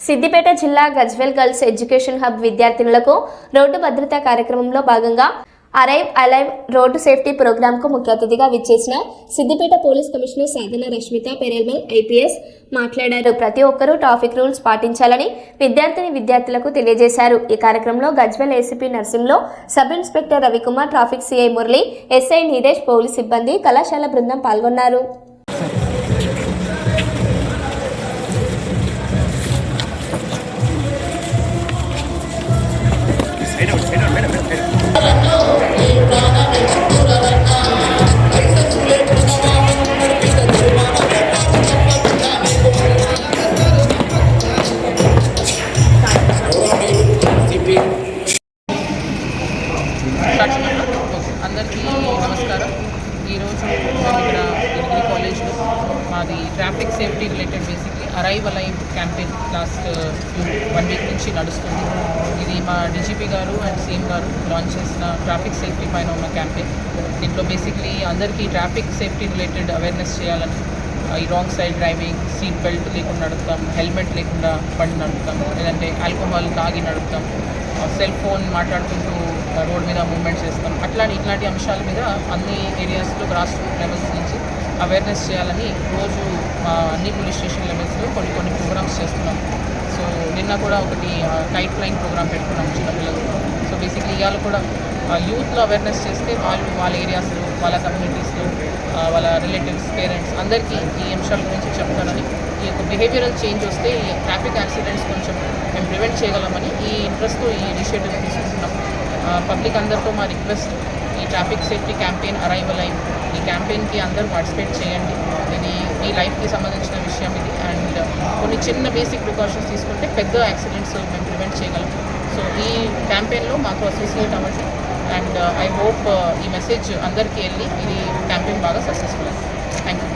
సిద్దిపేట జిల్లా Gajwel girls education hub విద్యార్థినులకు road భద్రతా కార్యక్రమంలో భాగంగా అరైవ్ అలైవ్ రోడ్డు సేఫ్టీ ప్రోగ్రాంకు ముఖ్య అతిథిగా విచ్చేసిన Siddipet police commissioner Sadhana Rashmita Perumal IPS మాట్లాడారు. ప్రతి ఒక్కరూ ట్రాఫిక్ రూల్స్ పాటించాలని విద్యార్థులకు తెలియజేశారు. ఈ కార్యక్రమంలో గజ్వేల్ ఏసీపీ నర్సింలో, sub inspector Ravikumar, traffic CI Murali, SI Neeresh, police సిబ్బంది, కళాశాల బృందం పాల్గొన్నారు. అందరికీ నమస్కారం. ఈరోజు మేము ఇక్కడ డిగ్రీ కాలేజ్లో మాది traffic safety related basically arrive alive campaign last 1 week నుంచి నడుస్తుంది. ఇది మా డీజీపీ గారు అండ్ సీఎం గారు లాంచ్ చేసిన ట్రాఫిక్ సేఫ్టీ పైన ఉన్న క్యాంపెయిన్. దీంట్లో బేసిక్లీ అందరికీ ట్రాఫిక్ సేఫ్టీ రిలేటెడ్ అవేర్నెస్ చేయాలని, ఈ wrong side driving, seat belt లేకుండా నడుపుతాం, హెల్మెట్ లేకుండా బండి నడుపుతాం, లేదంటే ఆల్కహాల్ తాగి నడుపుతాం, సెల్ ఫోన్ మాట్లాడుకుంటూ రోడ్ మీద మూవ్మెంట్స్ చేస్తాం. ఇట్లాంటి అంశాల మీద అన్ని ఏరియాస్లో గ్రాస్ రూట్ లెవెల్స్ నుంచి అవేర్నెస్ చేయాలని రోజు అన్ని పోలీస్ స్టేషన్ లెవెల్స్లో కొన్ని ప్రోగ్రామ్స్ చేస్తున్నాం. సో నిన్న కూడా ఒకటి కైట్ ఫ్లైయింగ్ ప్రోగ్రామ్ పెట్టుకున్నాం చిన్నపిల్లలతో. సో బేసిక్లీ ఇవాళ కూడా యూత్లో అవేర్నెస్ చేస్తే వాళ్ళ ఏరియాస్లో, వాళ్ళ కమ్యూనిటీస్లో, వాళ్ళ రిలేటివ్స్, పేరెంట్స్ అందరికీ ఈ అంశాల గురించి చెప్తారని, ఈ యొక్క బిహేవియరల్ చేంజ్ వస్తే ఈ ట్రాఫిక్ యాక్సిడెంట్స్ కొంచెం మేము ప్రివెంట్ చేయగలమని ఈ ఇంట్రెస్ట్తో ఈ ఇనిషియేటివ్ తీసుకుంటున్నాం. పబ్లిక్ అందరితో మా రిక్వెస్ట్, ఈ traffic safety campaign arrive alive, ఈ క్యాంపెయిన్కి అందరూ పార్టిసిపేట్ చేయండి. ఇది మీ లైఫ్కి సంబంధించిన విషయం ఇది. అండ్ కొన్ని చిన్న బేసిక్ ప్రికాషన్స్ తీసుకుంటే పెద్ద యాక్సిడెంట్స్ మేము ప్రివెంట్ చేయగలం. సో ఈ క్యాంపెయిన్లో మాకు అసోసియేట్ అవ్వండి. అండ్ ఐ హోప్ ఈ మెసేజ్ అందరికీ వెళ్ళి ఇది క్యాంపెయిన్ బాగా సక్సెస్ఫుల్. Thank you.